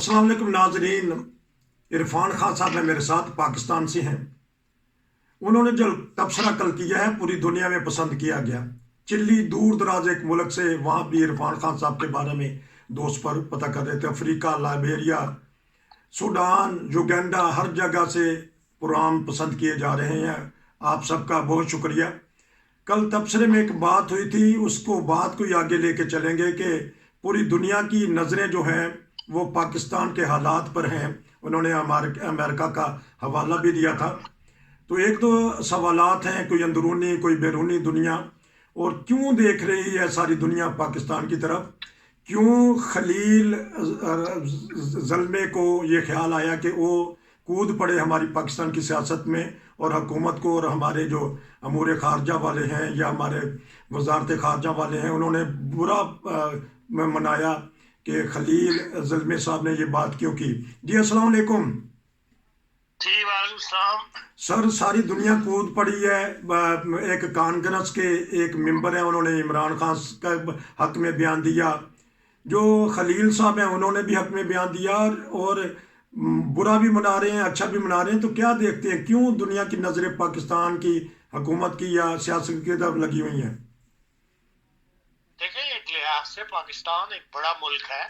अस्सलाम वालेकुम नाजरीन। इरफान खान साहब है मेरे साथ, पाकिस्तान से हैं। उन्होंने जो तबसरा कल किया है पूरी दुनिया में पसंद किया गया। चिल्ली दूर दराज एक मुल्क से वहाँ भी इरफान खान साहब के बारे में दोस्त पर पता कर रहे थे। अफ्रीका, लाइबेरिया, सूडान, युगांडा, हर जगह से प्रोग्राम पसंद किए जा रहे हैं। आप सबका बहुत शुक्रिया। कल तबसरे में एक बात हुई थी, उसको बात को आगे लेके चलेंगे कि पूरी दुनिया की नज़रें जो हैं वो पाकिस्तान के हालात पर हैं। उन्होंने हमारे अमेरिका का हवाला भी दिया था। तो एक दो सवालात हैं, कोई अंदरूनी कोई बैरूनी दुनिया, और क्यों देख रही है सारी दुनिया पाकिस्तान की तरफ। क्यों खलील ज़ल्मे को ये ख्याल आया कि वो कूद पड़े हमारी पाकिस्तान की सियासत में और हुकूमत को, और हमारे जो अमूर खारजा वाले हैं या हमारे वजारत खारजा वाले हैं उन्होंने बुरा मनाया कि खलील ज़ल्मे साहब ने ये बात क्यों की। जी अस्सलाम वालेकुम। जी वालेकुम सलाम। सर, सारी दुनिया कूद पड़ी है। एक कांग्रेस के एक मेंबर हैं, उन्होंने इमरान खान का हक में बयान दिया। जो खलील साहब हैं उन्होंने भी हक में बयान दिया, और बुरा भी मना रहे हैं, अच्छा भी मना रहे हैं। तो क्या देखते हैं, क्यों दुनिया की नज़रें पाकिस्तान की हुकूमत की या सियासत की तरफ लगी हुई हैं? देखें, एक लिहाज से पाकिस्तान एक बड़ा मुल्क है।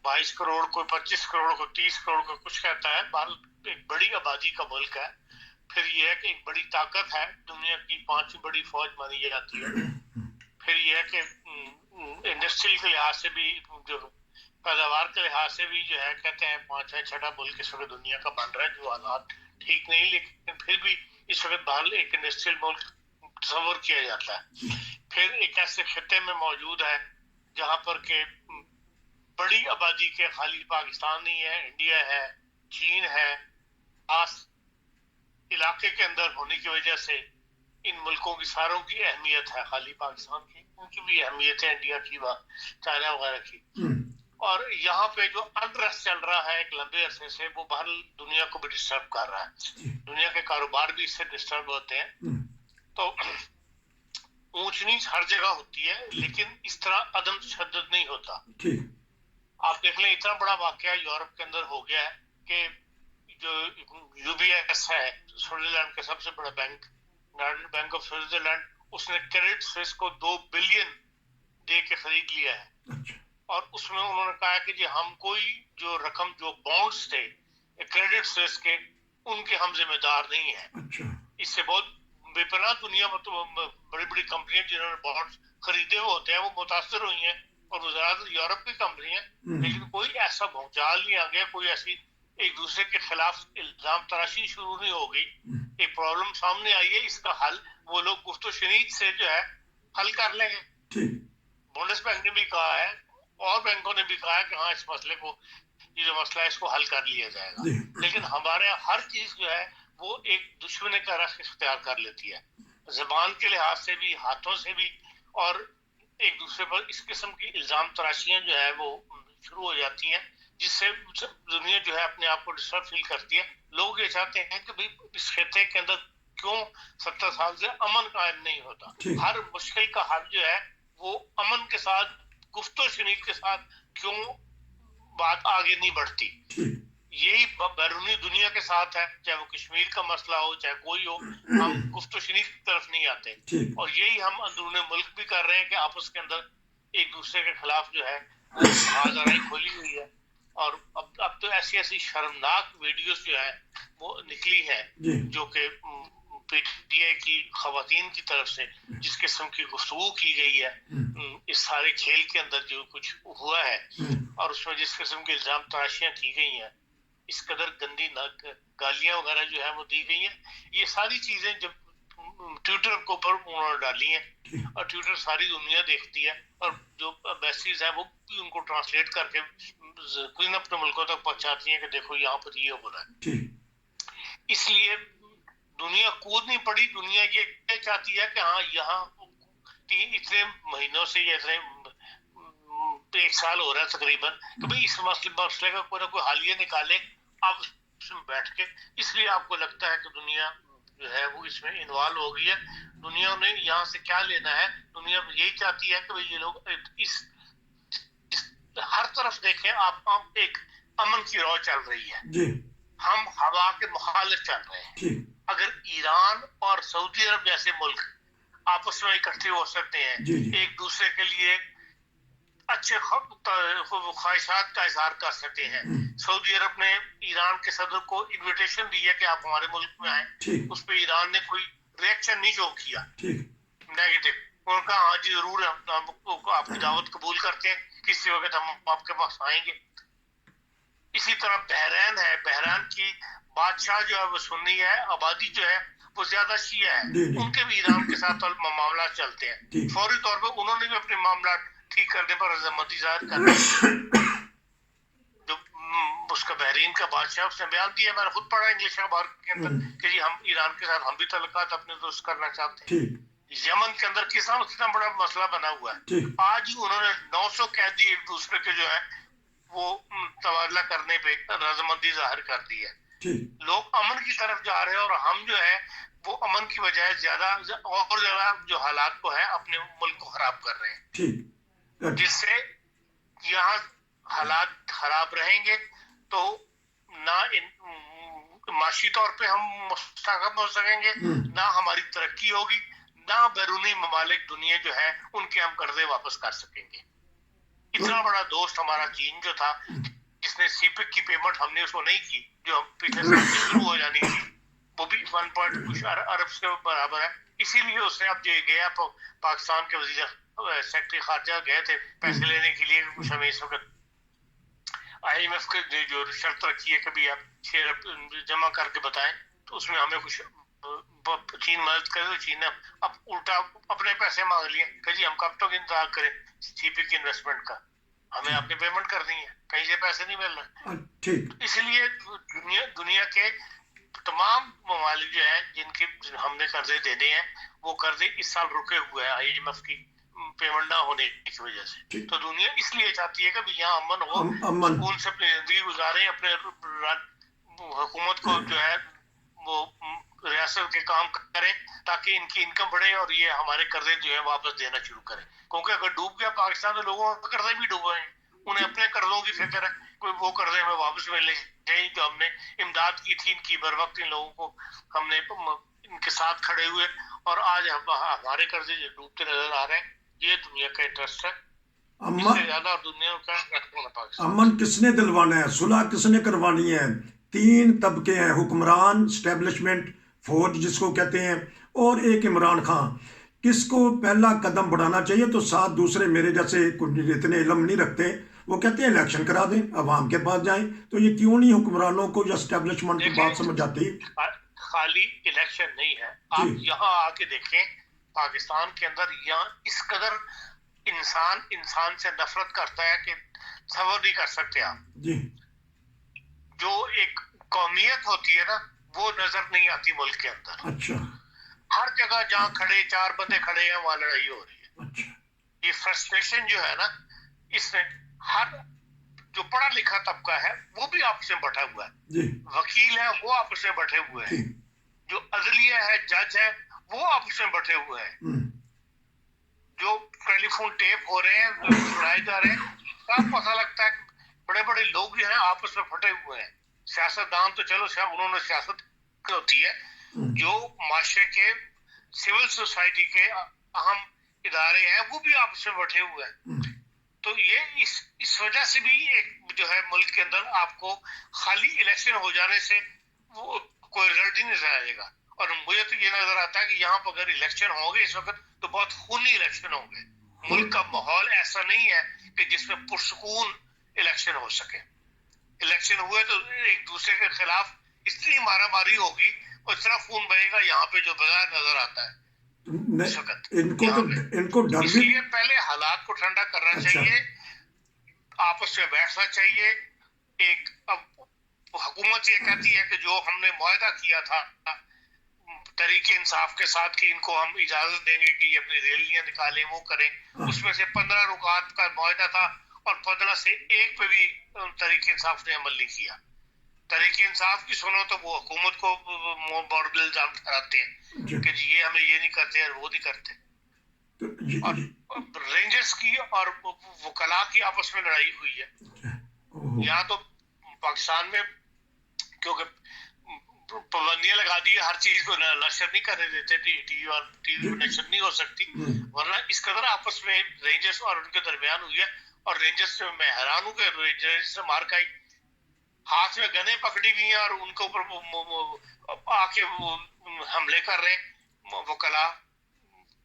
22 करोड़, कोई 25 करोड़, कोई 30 करोड़, को कुछ कहता है। भारत एक बड़ी आबादी का मुल्क है। फिर यह है कि एक बड़ी ताकत है, दुनिया की 5वीं बड़ी फौज मानी जाती है। फिर यह है कि इंडस्ट्री के लिहाज से भी, जो पैदावार के लिहाज से भी जो है, कहते हैं 5 या 6 मुल्क इस वक्त दुनिया का बन रहा है। जो हालात ठीक नहीं, लेकिन फिर भी इस वक्त भारत एक इंडस्ट्रियल मुल्क तस्वर किया जाता है। फिर एक ऐसे खिते में मौजूद है जहां पर के बड़ी आबादी के खाली पाकिस्तान नहीं है, इंडिया है, चीन है। खास इलाके के अंदर होने की वजह से इन मुल्कों की सारों की अहमियत है, खाली पाकिस्तान की उनकी भी अहमियत है, इंडिया की, चाइना वगैरह की। और यहाँ पे जो अनरेस्ट चल रहा है एक लंबे अरसे से, वो बाहर दुनिया को भी डिस्टर्ब कर रहा है। दुनिया के कारोबार भी इससे डिस्टर्ब होते हैं। तो ऊंच नीच हर जगह होती है, लेकिन इस तरह अदम तशद्दुद नहीं होता। आप देख लें, इतना बड़ा वाकया यूरोप के अंदर हो गया है कि जो यूबीएस है, स्विट्जरलैंड का सबसे बड़ा बैंक, बैंक ऑफ स्विट्जरलैंड, उसने क्रेडिट स्विस को 2 बिलियन दे के खरीद लिया है। और उसमें उन्होंने कहा कि जी हम कोई जो रकम, जो बॉन्ड्स थे क्रेडिट स्विस के, उनके हम जिम्मेदार नहीं है। इससे बहुत बेपनाह दुनिया में तो बड़ी बड़ी कंपनियां जिन्होंने बॉन्ड्स खरीदे हुए होते हैं वो मुतासर हुई हैं, और वो ज्यादातर यूरोप की कंपनी है। लेकिन कोई ऐसा भूचाल नहीं आ गया, कोई ऐसी एक दूसरे के खिलाफ इल्जाम तराशी शुरू नहीं हो गई। एक प्रॉब्लम सामने आई है, इसका हल वो लोग गुफ्तो शनीद से जो है हल कर लेंगे। बुंदेसबैंक ने भी कहा है और बैंकों ने भी कहा है कि हाँ, इस मसले को, ये जो मसला है, इसको हल कर लिया जाएगा। लेकिन हमारे हर चीज जो है वो एक दुश्मनी का रख इख्तियार कर लेती है, जबान के लिहाज से भी, हाथों से भी, और एक दूसरे पर इस किस्म की इल्जाम तराशियां जो है वो शुरू हो जाती हैं, जिससे दुनिया जो है अपने आप को डिस्टर्ब फील करती है। लोग ये चाहते हैं कि भाई इस खिते के अंदर क्यों 70 साल से अमन कायम नहीं होता। हर मुश्किल का हल जो है वो अमन के साथ, गुफ्तो शनीद के साथ क्यों बात आगे नहीं बढ़ती। यही बैरूनी दुनिया के साथ है, चाहे वो कश्मीर का मसला हो, चाहे कोई हो, हम गुफ्तो शनीद की तरफ नहीं आते। और यही हम अंदरूनी मुल्क भी कर रहे हैं कि आपस के अंदर एक दूसरे के खिलाफ जो है वो आवाज़ खोली हुई है। और अब तो ऐसी ऐसी शर्मनाक वीडियोस जो है वो निकली है, जो कि पीटीआई की खवातीन की तरफ से जिस किस्म की गुफ्तगू की गई है इस सारे खेल के अंदर, जो कुछ हुआ है, और उसमें जिस किस्म की इल्जाम तराशियां की गई हैं, इस कदर गंदी गालियां वगैरह जो है वो दी गई हैं, ये सारी चीजें जब ट्विटर के ऊपर उन्होंने डाली हैं, और ट्विटर सारी दुनिया देखती है, और जो एम्बेसीज है वो भी उनको ट्रांसलेट करके कोई न अपने मुल्कों तक पहुंचाती हैं कि देखो यहाँ पर ये हो रहा है। इसलिए दुनिया कूद नहीं पड़ी। दुनिया ये चाहती है कि हाँ, यहाँ इतने महीनों से, या इतने 1 साल हो रहा है तकरीबन, कि भाई इस मसले का कोई ना कोई हल ये निकाले आप उसमें बैठ के। इसलिए आपको लगता है कि दुनिया जो है वो इसमें इन्वॉल्व हो गई है। दुनिया ने यहाँ से क्या लेना है? दुनिया यही चाहती है कि भाई ये लोग इस हर तरफ देखें आप एक अमन की रौ चल रही है, जी हम हवा के मुखालिफ चल रहे हैं। ठीक अगर ईरान और सऊदी अरब जैसे मुल्क आपस में इकट्ठे हो सकते हैं, जी जी एक दूसरे के लिए अच्छे ख्वाहिशात का इजहार कर सकते हैं। सऊदी अरब ने ईरान के सदर को इनविटेशन दी है कि आप हमारे मुल्क में आए, ठीक उस पर ईरान ने कोई रिएक्शन नहीं शो किया ठीक नेगेटिव। उनका हाँ जी जरूर हम आपकी दावत कबूल करते हैं, किसी वक्त हम आपके पास आएंगे। इसी तरह बहरैन है, बहरैन की बादशाह जो है वो सुन्नी है, आबादी जो है वो ज्यादा शिया है, जी, जी। उनके भी ईरान के साथ मामला चलते हैं। जी। फौरी तौर पर उन्होंने भी अपने मामला ठीक करने पर रजामंदी जाहिर कर दी। जो उसका बहरीन का बादशाह उसने बयान दिया, मैंने खुद पढ़ा इंग्लिश अखबार के अंदर कि जी हम ईरान के साथ हम भी तल्लुकात अपने दुरुस्त करना चाहते हैं। ठीक यमन के अंदर कितना बड़ा मसला बना हुआ है, ठीक आज ही उन्होंने 900 कैदी एक दूसरे के जो है वो तबादला करने पे रजामंदी जाहिर कर दी है। ठीक लोग अमन की तरफ जा रहे हैं और हम जो है वो अमन की बजाय ज्यादा और ज्यादा जो हालात को है अपने मुल्क को खराब कर रहे हैं, ठीक जिससे यहाँ हालात खराब रहेंगे तो ना माशी तौर पे हम मुस्तहकम हो सकेंगे, ना हमारी तरक्की होगी, ना बैरूनी ममालिक दुनिया जो है उनके हम कर्जे वापस कर सकेंगे। इतना बड़ा दोस्त हमारा चीन जो था, जिसने सीपेक की पेमेंट हमने उसको नहीं की जो हम पिछले साल से शुरू हो जानी थी, वो भी 1 पॉइंट कुछ अरब के बराबर है। इसीलिए उसने अब जो गया पाकिस्तान के वजीर सेक्रेटरी खारजा गए थे पैसे लेने के लिए, कुछ हमें इस वक्त IMF के जो शर्त रखी है कभी आप शेयर जमा करके बताएं, तो उसमें हमें कुछ चीन मदद करे, तो चीन ने अब उल्टा अपने पैसे मांग लिए कि जी हम कब तक इंतजार करें सीपी की इन्वेस्टमेंट का, हमें आपने पेमेंट करनी है, कहीं से पैसे नहीं मिल रहे। ठीक इसलिए दुनिया के तमाम ममालिक जो है जिनके हमने कर्जे देने हैं, वो कर्जे इस साल रुके हुए हैं IMF की पेमेंट ना होने की वजह से। तो दुनिया इसलिए चाहती है कि यहाँ अमन हो, सुकून से अपनी जिंदगी गुजारे, अपने हुकूमत को जो है वो रियासत के काम करें ताकि इनकी इनकम बढ़े और ये हमारे कर्जे जो है वापस देना शुरू करें। क्योंकि अगर डूब गया पाकिस्तान तो लोगों के कर्जे भी डूबे हैं, उन्हें अपने कर्जों की फिक्र है, कोई वो कर्जे हमें वापस मिलने चाहिए जो हमने इमदाद की थी इनकी, बर वक्त इन लोगों को हमने इनके साथ खड़े हुए, और आज हमारे कर्जे जो डूबते नजर आ रहे हैं, ये दुनिया का इंटरेस्ट है। इससे ज्यादा दुनिया का अमन किसने दिलवाना है, सुलह किसने करवानी है? 3 तबके हैं, हुक्मरान, स्टैब्लिशमेंट, फौज जिसको कहते हैं, और एक इमरान खान। किसको पहला कदम बढ़ाना चाहिए? तो साथ दूसरे मेरे जैसे इतने इल्म नहीं रखते, वो कहते हैं इलेक्शन करा दें, अवाम के पास जाएं। तो ये क्यों नहीं हुक्मरानों को या स्टैब्लिशमेंट की बात समझ आती? खाली इलेक्शन नहीं है, आप यहाँ आके देखें पाकिस्तान के अंदर यहाँ इस कदर इंसान से नफरत करता है कि सबर नहीं कर सकते आप जी। जो एक कौमियत होती है ना, वो नजर नहीं आती मुल्क के अंदर। अच्छा। हर जगह जहाँ खड़े 4 बंदे खड़े हैं वहां लड़ाई हो रही है। अच्छा। ये फ्रस्ट्रेशन जो है ना, इसमें हर जो पढ़ा लिखा तबका है वो भी आपस में बटा हुआ है जी। वकील है वो आपस में बटे हुए हैं, जो अदलिया है, जज है, वो आपस में बटे हुए हैं, जो टेलीफोन टेप हो रहे हैं, जो सुनाए जा रहे हैं, सब पता लगता है बड़े बड़े लोग जो हैं आपस में फटे हुए हैं। सियासतदान तो चलो उन्होंने सियासत होती है, जो माशरे के सिविल सोसाइटी के अहम इदारे हैं वो भी आपस में बैठे हुए हैं। तो ये इस वजह से भी एक जो है मुल्क के अंदर आपको खाली इलेक्शन हो जाने से वो कोई रिजल्ट ही नहीं आएगा। और मुझे तो ये नजर आता है कि यहाँ पर अगर इलेक्शन होंगे इस वक्त तो बहुत खूनी इलेक्शन होंगे। मुल्क का माहौल ऐसा नहीं है कि जिसमें पुरसुकून इलेक्शन हो सके। इलेक्शन हुए तो एक दूसरे के खिलाफ इतनी मारामारी होगी और इतना खून बहेगा यहाँ पे जो बगैर नजर आता है इस वक्त। इनको डर भी, इसलिए पहले हालात को ठंडा करना चाहिए, आपस में बैठना चाहिए। एक अब हुकूमत ये कहती है कि जो हमने मुआहदा किया था तरीके इंसाफ के साथ कि इनको हम इजाजत देंगे कि ये अपनी रैलियां निकालें, वो करें, उसमें से 15 रुकात का मुआहदा था और 15 से 1 पे भी तरीके इंसाफ ने अमल नहीं किया। तरीके इंसाफ की सुनो तो वो हुकूमत को बड़ा इल्जाम ठहराते हैं कि जी ये हमें ये नहीं करते और वो नहीं करते। रेंजर्स की और वकला की आपस में लड़ाई हुई है। यहाँ तो पाकिस्तान में क्योंकि पाबंदियां लगा दी, हर चीज को नशर नहीं करने देते, टीवी में नशर नहीं हो सकती, वरना इस कदर आपस में रेंजर्स और उनके दरमियान हुई है। और रेंजर्स से मैं हैरान हूँ कि रेंजर्स से मार खाई, हाथ में गने पकड़ी हुई हैं और उनके ऊपर आके हमले कर रहे हैं वकला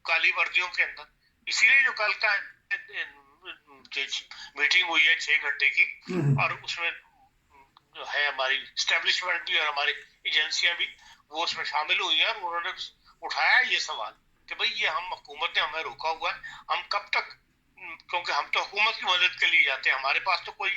काली वर्दियों के अंदर। इसीलिए जो कल का मीटिंग हुई है 6 घंटे की, और उसमें जो है हमारी स्टैब्लिशमेंट भी और हमारी एजेंसियां भी वो उसमें शामिल हुई हैं, और उन्होंने उठाया ये सवाल कि भाई ये हुकूमत ने हमें रोका हुआ है, हम कब तक, क्योंकि हम तो हुकूमत की मदद के लिए जाते हैं, हमारे पास तो कोई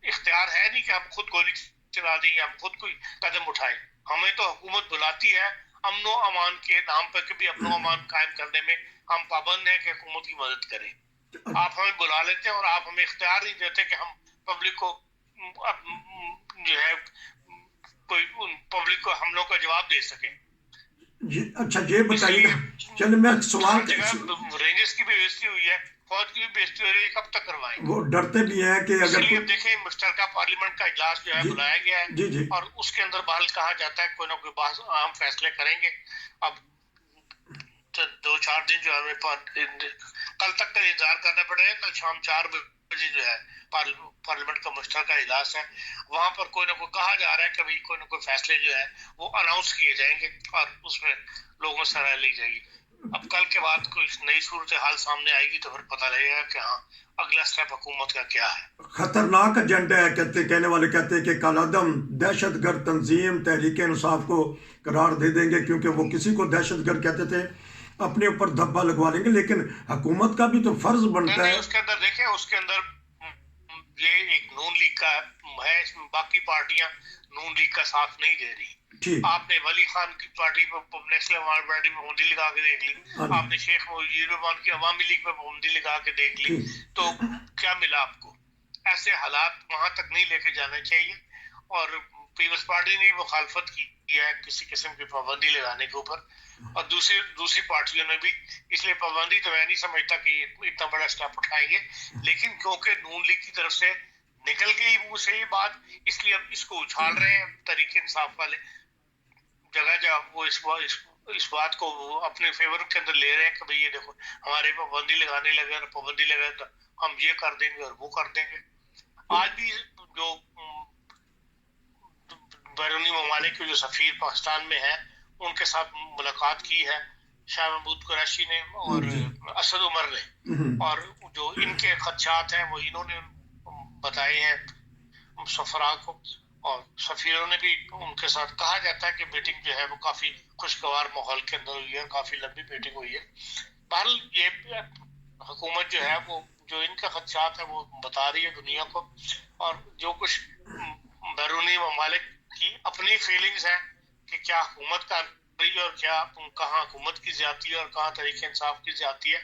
इख्तियार है नहीं कि हम खुद गोली चला दें या हम खुद कोई कदम उठाएं। हमें तो हुकूमत बुलाती है अमनो अमान के नाम पर कि भी अमनो अमान कायम करने में हम पाबंद हैं कि हुकूमत की मदद करें। आप हमें बुला लेते हैं और आप हमें इख्तियार नहीं देते कि हम पब्लिक को जो है कोई पब्लिक को हमलों का जवाब दे सके। अच्छा ये बताइए, चलो मैं सवाल, रेंजर्स की भी बेइज्जती हुई है, फौज की भी बेइज्जती हो रही है, कब तक करवाएंगे? वो डरते भी हैं कि अगर इसलिए देखें मुश्तरका पार्लियामेंट का इजलास जो है बुलाया गया है, जी जी, और उसके अंदर बहल कहा जाता है कोई ना कोई बात अहम फैसले करेंगे। अब 2-4 दिन जो है कल तक का इंतजार करना पड़ेगा। कल शाम 4 बजे जो है पार्लियामेंट का मुश्तरका इजलास है, वहां पर कोई ना कोई कहा जा रहा है कि भाई कोई ना कोई फैसले जो है वो अनाउंस किए जाएंगे और उसमें लोगों से राय ली जाएगी। अब कल के बाद कोई नई सूरत हाल सामने आएगी तो फिर पता लगेगा कि हाँ अगला स्टेप हुकूमत का क्या है। खतरनाक एजेंडा है, कहने वाले कहते हैं कि कालादम दहशतगर्द तंजीम तहरीक इंसाफ को करार दे देंगे, क्योंकि वो किसी को दहशतगर्द कहते थे, अपने ऊपर धब्बा लगवा लेंगे। लेकिन हुकूमत का भी तो फर्ज बनता है। उसके अंदर देखें, उसके अंदर ये एक नून लीग का है, बाकी पार्टियां नून लीग का साथ नहीं दे रही। आपने वली खान की पार्टी पर नेशनल पार्टी में पाबंदी लगा के देख ली, आपने शेख मुजीब रहमान की अवामी लीग पर पाबंदी लगा के देख ली, तो क्या मिला आपको? ऐसे हालात वहां तक नहीं लेके जाने चाहिए। और पीपल्स पार्टी ने मुखालफत की है किसी किस्म की पाबंदी लगाने के ऊपर, और दूसरी पार्टियों ने भी। इसलिए पाबंदी तो मैं नहीं समझता कि इतना बड़ा स्टेप उठाएंगे, लेकिन क्योंकि नून लीग की तरफ से निकल गई मुंह से ये बात, इसलिए अब इसको उछाल रहे हैं तहरीक इंसाफ वाले जगह जगह। वो इस बात को अपने फेवर के अंदर ले रहे हैं कि भाई ये देखो हमारे पाबंदी लगाने लगे, और पाबंदी लगे तो हम ये कर देंगे और वो कर देंगे। आज भी जो बैरूनी ममालिक के जो सफीर पाकिस्तान में है उनके साथ मुलाकात की है शाह महमूद कुरैशी ने और असद उमर ने, और जो इनके खदशात हैं वो इन्होंने बताए हैं सफरा को, और सफीरों ने भी उनके साथ। कहा जाता है कि मीटिंग जो है वो काफी खुशगवार माहौल के अंदर हुई है, काफी लंबी मीटिंग हुई है। बहरहाल ये हुकूमत जो है वो जो इनका खदशात है वो बता रही है दुनिया को, और जो कुछ बैरूनी ममालिक की अपनी फीलिंग्स है कि क्या हुकूमत कर रही है और क्या कहाँ हुकूमत की ज्यादती है और कहाँ तहरीक इंसाफ की ज्यादती है,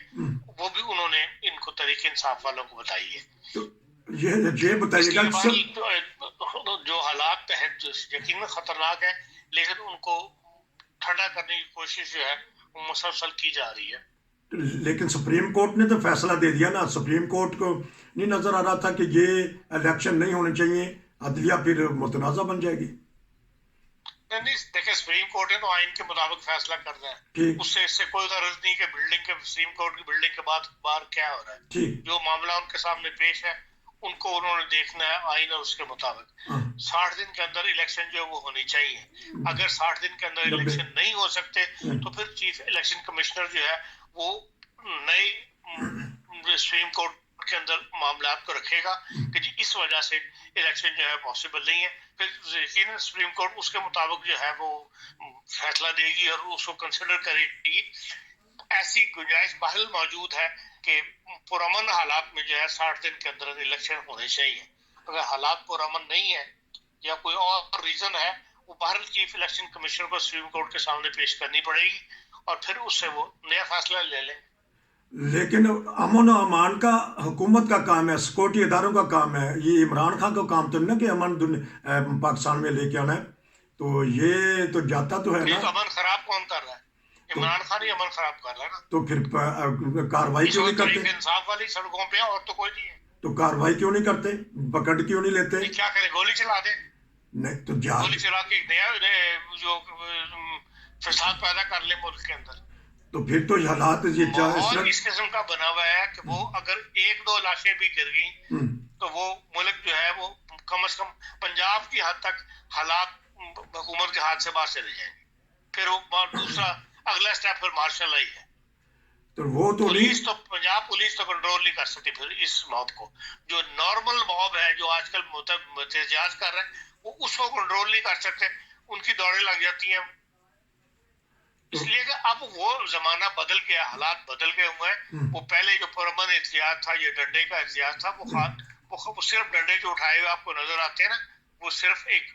वो भी उन्होंने इनको तहरीक इंसाफ वालों को बताई है। तो ये बताइएगा जो हालात है जो यकीनन खतरनाक है, लेकिन उनको ठंडा करने की कोशिश जो है वो मुसलसल की जा रही है। लेकिन सुप्रीम कोर्ट ने तो फैसला दे दिया ना। सुप्रीम कोर्ट को नहीं नजर आ रहा था कि ये इलेक्शन नहीं होने चाहिए, अदलिया फिर मुतनाज़ा बन जाएगी। नहीं देखिए, सुप्रीम कोर्ट ने तो आइन के मुताबिक फैसला करना है, उससे इससे कोई गरज नहीं कि बिल्डिंग के सुप्रीम कोर्ट की बिल्डिंग के बाद बाहर क्या हो रहा है। जो मामला उनके सामने पेश है उनको उन्होंने देखना है आइन और उसके मुताबिक। 60 दिन के अंदर इलेक्शन जो है वो होनी चाहिए। अगर 60 दिन के अंदर इलेक्शन नहीं हो सकते तो फिर चीफ इलेक्शन कमिश्नर जो है वो नए सुप्रीम कोर्ट के अंदर मामला को रखेगा कि जी इस वजह से इलेक्शन जो है पॉसिबल नहीं है। फिर यकीनन सुप्रीम कोर्ट उसके मुताबिक जो है वो फैसला देगी और उसको कंसिडर करेगी। ऐसी गुंजाइश बहल मौजूद है कि पुरअमन हालात में जो है 60 दिन के अंदर इलेक्शन होने चाहिए। अगर हालात पुरअमन नहीं है या कोई और रीजन है, वो बहरहाल चीफ इलेक्शन कमिश्नर को सुप्रीम कोर्ट के सामने पेश करनी पड़ेगी और फिर उससे वो नया फैसला ले लें। लेकिन अमन और अमान का हुकूमत का काम है, सिक्योरिटी इदारों का काम है। ये इमरान खान का काम तो नहीं कि अमन पाकिस्तान में लेके आना है। तो ये तो जाता तो है ना। अमन खराब कौन कर रहा है? इमरान खान ही अमन खराब कर रहा है ना। तो फिर कार्रवाई इस क्यों नहीं वक्त करते? तहरीक इंसाफ वाली सड़कों पे है और तो कोई नहीं है। तो कार्रवाई क्यों नहीं करते, पकड़ क्यों नहीं लेते? ये क्या करे, गोली चला दे, नहीं तो जा, गोली चला के एक नया जो फसाद पैदा कर ले मुल्क के अंदर। तो फिर तो हालात ये माहौल इस किस्म का बना हुआ है कि वो अगर एक दो लाशें भी गिर गई तो वो मुल्क जो है वो कम से कम पंजाब की हद तक हालात हुकूमत के हाथ से बाहर चले जाएंगे। फिर वो दूसरा अगला स्टेप फिर मार्शल आई है। तो वो तो नहीं, पुलिस तो पंजाब पुलिस तो कंट्रोल नहीं कर सकती फिर इस मॉब को। जो नॉर्मल मॉब है जो आजकल एहतजाज कर रहे हैं वो उसको कंट्रोल नहीं कर सकते, उनकी दौड़ें लग जाती हैं। इसलिए कि अब वो जमाना बदल गया, हालात बदल गए हुए हैं। वो पहले जो पुरअमन एहतियात था, ये डंडे का एहतियात था, वो सिर्फ डंडे जो उठाए हुए आपको नजर आते हैं ना, वो सिर्फ एक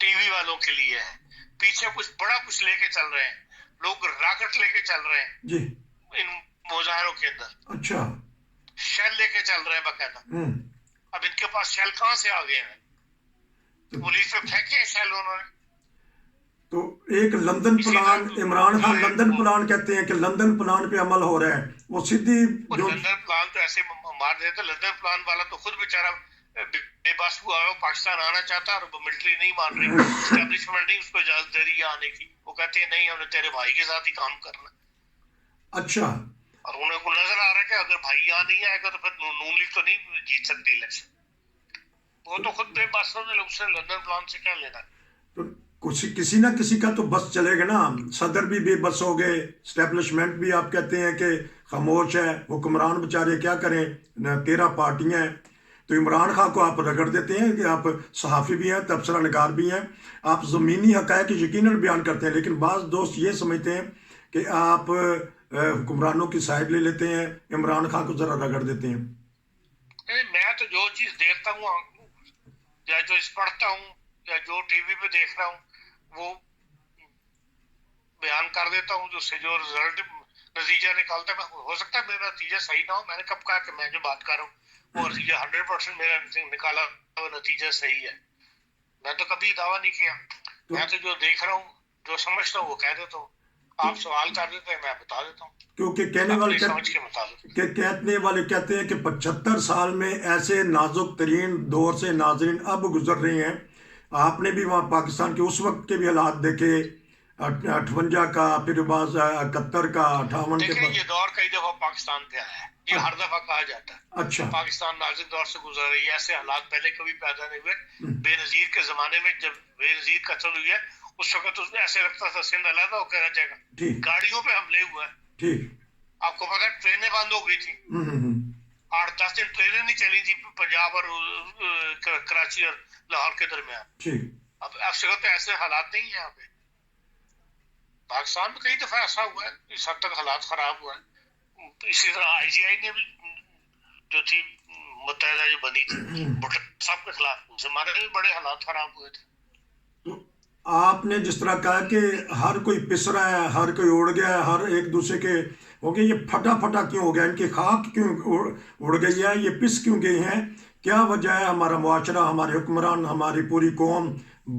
टीवी वालों के लिए है। पीछे कुछ बड़ा कुछ लेके चल रहे हैं लोग, रॉकेट लेके चल रहे हैं जी इन मुजाहरों के अंदर। अच्छा, शेल लेके चल रहे हैं बाकायदा। अब इनके पास शेल कहाँ से आ गए हैं? पुलिस पे फेंके शेल उन्होंने। तो एक London plan, Imran Khan London plan कहते हैं कि लंदन प्लान पे अमल हो रहा है, वो सीधी जो लंदन प्लान तो ऐसे मार देते। लंदन प्लान वाला तो खुद बेचारा बेबस हुआ है, पाकिस्तान आना चाहता है और मिलिट्री नहीं मान रही, एस्टेब्लिशमेंट नहीं उसको इजाजत दे रही है आने की। वो कहते हैं नहीं, हमने तेरे भाई के साथ ही काम करना। अच्छा, और उन्हें को नजर आ रहा है कि अगर भाई यहाँ नहीं आएगा तो फिर नून लीग तो नहीं जीत सकती इलेक्शन। वो तो खुद बेबस होने लोग, उससे लंदन प्लान से क्या लेना। तो किसी ना किसी का तो बस चलेगा ना। सदर भी बेबस हो गए, स्टैब्लिशमेंट भी आप कहते हैं कि खामोश है, हुक्मरान बेचारे क्या करें, 13 पार्टियां हैं। तो इमरान खान को आप रगड़ देते हैं कि आप सहाफ़ी भी हैं, तबसरा निगार भी हैं, आप ज़मीनी हक़ाइक़ यकीनन बयान करते हैं, लेकिन बाज़ दोस्त ये समझते हैं कि आप हुक्मरानों की साइड ले लेते हैं, इमरान खान को ज़रा रगड़ देते हैं। मैं तो जो चीज़ देखता हूँ या जो पढ़ता हूँ या जो टीवी पे देख रहा हूँ वो बयान कर देता हूँ, जो रिजल्ट नतीजा निकालता है। हो सकता है मेरा नतीजा सही ना हो, मैंने कब कहा कि मैं जो बात कर रहा हूँ वो नतीजा 100% मेरा निकाला हुआ नतीजा सही है। मैं तो कभी दावा नहीं किया। मैं तो जो देख रहा हूँ, जो समझता हूँ वो कह देता हूँ। आप सवाल कर देते हैं, मैं बता देता हूँ, क्योंकि कहने वाले कहते हैं कि 75 साल में ऐसे नाजुक तरीन दौर से नाजरीन अब गुजर रहे हैं। आपने भी वहाँ पाकिस्तान के उस वक्त के भी हालात देखे, 58 का, फिर 71 का, 58 के बाद। ये दौर कई दफा पाकिस्तान पे आया है, ये हर दफा कहा जाता है। अच्छा, पाकिस्तान नाजुक दौर से गुजर रही है, ऐसे हालात पहले कभी पैदा नहीं हुए। बेनजीर के जमाने में जब बेनजीर कत्ल हुई है उस वक्त तो ऐसे लगता था सिंध अलग होकर रह जाएगा। गाड़ियों पे हमले हुए हैं, ठीक आपको पता है, ट्रेनें बंद हो गई थी, 8-10 दिन ट्रेनें नहीं चली थी पंजाब और कराची और लाहौर के दरमियान। अब तो ऐसे हालात नहीं है यहाँ पे। पाकिस्तान में कई दफा ऐसा हुआ है, इस हद तक हालात खराब हुआ है। इसी तरह IGI ने भी जो थी मुत्तहिदा जो बनी थी भुट्टो साहब के खिलाफ, उस जमाने में बड़े हालात खराब हुए थे। तो आपने जिस तरह कहा कि हर कोई पिस रहा है, हर कोई उड़ गया है, हर एक दूसरे के हो गए, ये फटा फटा क्यों हो गया, इनकी खाक क्यों उड़ गई है, ये पिस क्यों गई हैं, क्या वजह है? हमारा मुआशरा, हमारे हुक्मरान, हमारी पूरी कौम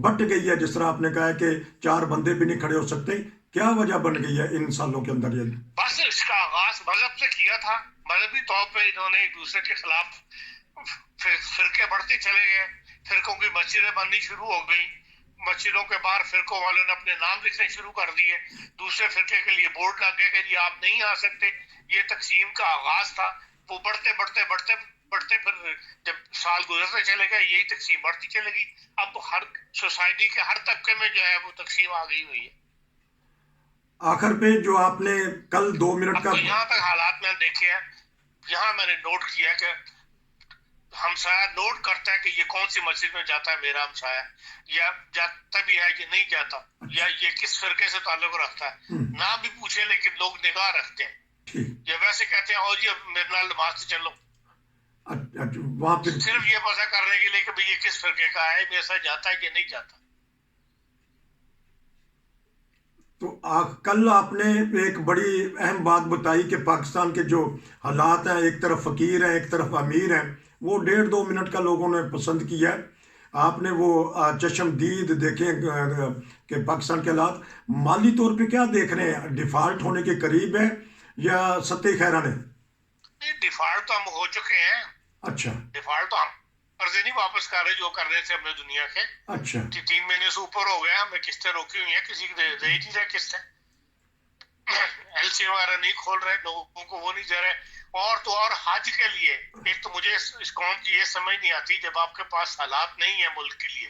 बट गई है। जिस तरह आपने कहा है कि 4 बंदे भी नहीं खड़े हो सकते, क्या वजह बन गई है इन सालों के अंदर? ये बस इसका आगाज मजहब से किया था। मजहबी तौर पे इन्होंने एक दूसरे के खिलाफ फिरके बढ़ते चले गए, फिरकों की मस्जिदें बननी शुरू हो गई, मस्जिदों के बाहर फिरकों वालों ने अपने नाम लिखने शुरू कर दिए, दूसरे फिरके के लिए बोर्ड लग गए कि जी आप नहीं आ सकते। ये तकसीम का आगाज था, वो बढ़ते बढ़ते बढ़ते बढ़ते फिर जब साल गुजरते चले गए यही तकसीम बढ़ती चलेगी। अब हर सोसाइटी के हर तबके में जो है वो तकसीम आ गई हुई है। आखिर पे जो आपने कल 2 मिनट का, यहाँ तक हालात मैंने देखे हैं, यहाँ मैंने नोट किया कि हमसाया नोट करता है कि ये कौन सी मस्जिद में जाता है मेरा हमसाया, या जाता भी है कि नहीं जाता, या ये किस फिरके से ताल्लुक रखता है, नाम भी पूछे लेकिन लोग निगाह रखते हैं। ये वैसे कहते हैं और जी मेरे नाल नमाज से चलो, वहां पे सिर्फ ये पता करने के लिए कि भाई ये किस फिरके का है, मेरे साथ जाता है कि नहीं जाता। तो कल आपने एक बड़ी अहम बात बताई कि पाकिस्तान के जो हालात हैं, एक तरफ फ़कीर हैं, एक तरफ अमीर हैं, वो 1.5-2 मिनट का लोगों ने पसंद किया है। آپ نے وہ چشمدید دیکھے کہ پاکستان کے حالات مالی طور پہ کیا دیکھ رہے ہیں؟ ڈیفالٹ ہونے کے قریب ہے یا ستے خیران ہے؟ ڈیفالٹ تو ہم ہو چکے ہیں. اچھا ڈیفالٹ تو ہم قرضے نہیں واپس کر رہے جو کر رہے تھے اپنے دنیا کے. اچھا 3 مہینے سے اوپر ہو گیا, ہمیں قسطیں روکی ہوئی ہیں, کسی کو دے ہی نہیں رہے قسطیں. ایل سی وغیرہ نہیں کھول رہے, لوگوں کو وہ نہیں دے رہے. اور تو اور حج کے لیے ایک تو مجھے اس قوم کی یہ سمجھ نہیں آتی, جب آپ کے پاس حالات نہیں ہیں ملک کے لیے,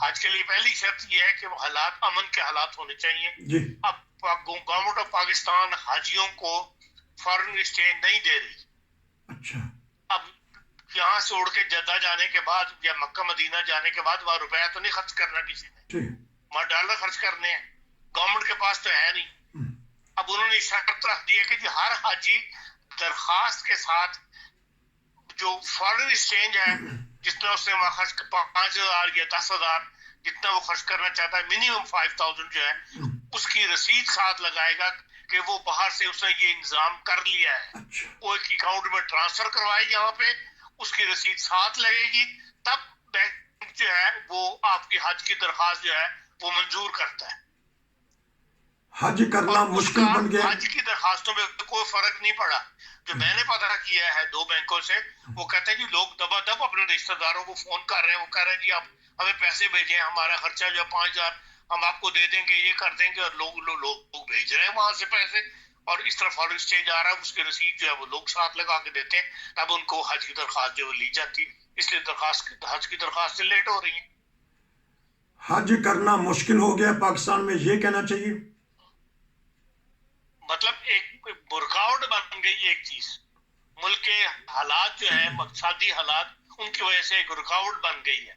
حج کے لیے پہلی شرط یہ ہے کہ وہ حالات امن کے حالات ہونے چاہیے. جی اب گورنمنٹ آف پاکستان حاجیوں کو فارن ایکسچینج نہیں دے رہی. اچھا اب یہاں سے اڑ کے جدہ جانے کے بعد یا مکہ مدینہ جانے کے بعد وہاں روپیہ تو نہیں خرچ کرنا کسی نے, ٹھیک وہاں ڈالر خرچ کرنے ہیں, گورنمنٹ کے پاس تو ہے نہیں. اب انہوں نے شرط رکھ دی ہے کہ جی ہر حاجی درخواست کے ساتھ جو فارن ایکسچینج ہے جتنا اس نے وہاں خرچ 5,000 یا 10,000 جتنا وہ خرچ کرنا چاہتا ہے, منیمم 5,000 جو ہے اس کی رسید ساتھ لگائے گا کہ وہ باہر سے اس نے یہ انتظام کر لیا ہے. وہ ایک اکاؤنٹ میں ٹرانسفر کروائے یہاں پہ, اس کی رسید ساتھ لگے گی, تب بینک جو ہے وہ آپ کی حج کی درخواست جو ہے وہ منظور کرتا ہے. حج کرنا مشکل بن گیا. حج کی درخواستوں میں کوئی فرق نہیں پڑا. جو میں نے پتہ کیا ہے 2 بینکوں سے, وہ کہتے ہیں جی لوگ دبا دب اپنے رشتہ داروں کو فون کر رہے ہیں, وہ کہہ رہے ہیں جی آپ ہمیں پیسے بھیجیں, ہمارا خرچہ جو ہے 5,000 ہم آپ کو دے دیں گے, یہ کر دیں گے, اور لوگ بھیج رہے ہیں وہاں سے پیسے, اور اس طرح فارن ایکسچینج آ رہا ہے, اس کی رسید جو ہے وہ لوگ ساتھ لگا کے دیتے ہیں, تب ان کو حج کی درخواست جو لی جاتی ہے. اس لیے حج کی درخواستیں لیٹ ہو رہی ہیں. حج کرنا مشکل ہو گیا پاکستان میں, یہ کہنا چاہیے. مطلب ایک رکاوٹ بن گئی ہے ایک چیز, ملک کے حالات جو ہیں اقتصادی حالات, ان کی وجہ سے ایک رکاوٹ بن گئی ہے.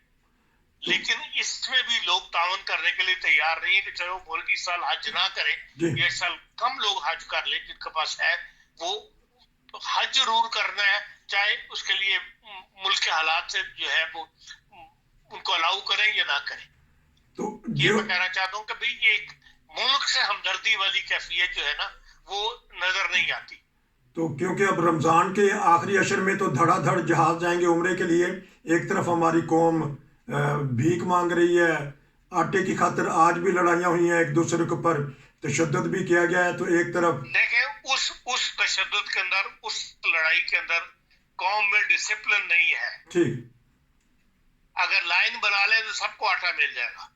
لیکن اس میں بھی لوگ تعاون کرنے کے لیے تیار نہیں ہے کہ چلو ملک اس سال حج نہ کرے, یا اس سال کم لوگ حج کر لیں, جن کے پاس ہے وہ حج ضرور کرنا ہے, چاہے اس کے لیے ملک کے حالات سے جو ہے وہ ان کو الاؤ کریں یا نہ کریں. تو یہ میں کہنا چاہتا ہوں کہ بھئی ایک ملک سے ہمدردی والی کیفیت جو ہے نا وہ نظر نہیں آتی. تو کیونکہ اب رمضان کے آخری عشر میں تو دھڑا دھڑ جہاز جائیں گے عمرے کے لیے, ایک طرف ہماری قوم بھیک مانگ رہی ہے, آٹے کی خاطر آج بھی لڑائیاں ہوئی ہیں, ایک دوسرے کے اوپر تشدد بھی کیا گیا ہے. تو ایک طرف دیکھیں اس تشدد کے اندر, اس لڑائی کے اندر قوم میں ڈسپلن نہیں ہے. ٹھیک, اگر لائن بنا لیں تو سب کو آٹا مل جائے گا,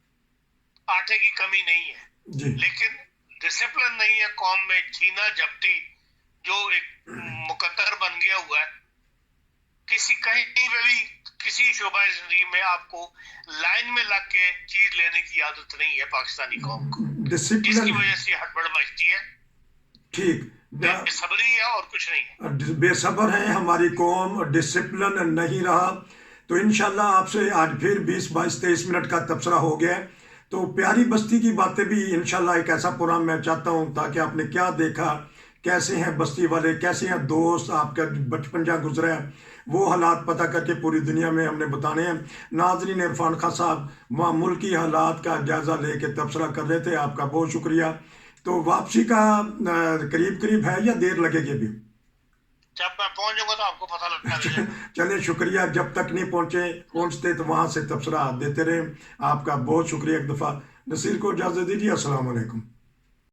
آٹے کی کمی نہیں ہے, جی لیکن ڈسپلن نہیں ہے قوم میں. چھینا جھپٹی جو ایک مقدر بن گیا ہوا ہے, کہیں پہ بھی کسی شعبہ زندگی میں آپ کو لائن میں لگ کے چیز لینے کی عادت نہیں ہے پاکستانی قوم کو, جس کی وجہ سے ہڑبڑ مچتی ہے. ٹھیک, بے صبری ہے اور کچھ نہیں ہے. بے صبر ہے ہماری قوم, ڈسپلن نہیں رہا. تو انشاءاللہ آپ سے آج پھر 20 22 23 منٹ کا تبصرہ ہو گیا. تو پیاری بستی کی باتیں بھی انشاءاللہ ایک ایسا پروگرام میں چاہتا ہوں تاکہ آپ نے کیا دیکھا, کیسے ہیں بستی والے, کیسے ہیں دوست, آپ کا بچپن جہاں گزرا ہے, وہ حالات پتہ کر کے پوری دنیا میں ہم نے بتانے ہیں. ناظرین, عرفان خان صاحب وہاں ملکی حالات کا جائزہ لے کے تبصرہ کر رہے تھے, آپ کا بہت شکریہ. تو واپسی کا قریب ہے یا دیر لگے گی ابھی؟ جب میں پہنچ جاؤں گا تو آپ کو پتہ لگ جائے گا. چلیں شکریہ, جب تک نہیں پہنچتے تو وہاں سے تبصرہ دیتے رہیں. آپ کا بہت شکریہ ایک دفعہ. نصیر کو اجازت دیجیے, السلام علیکم.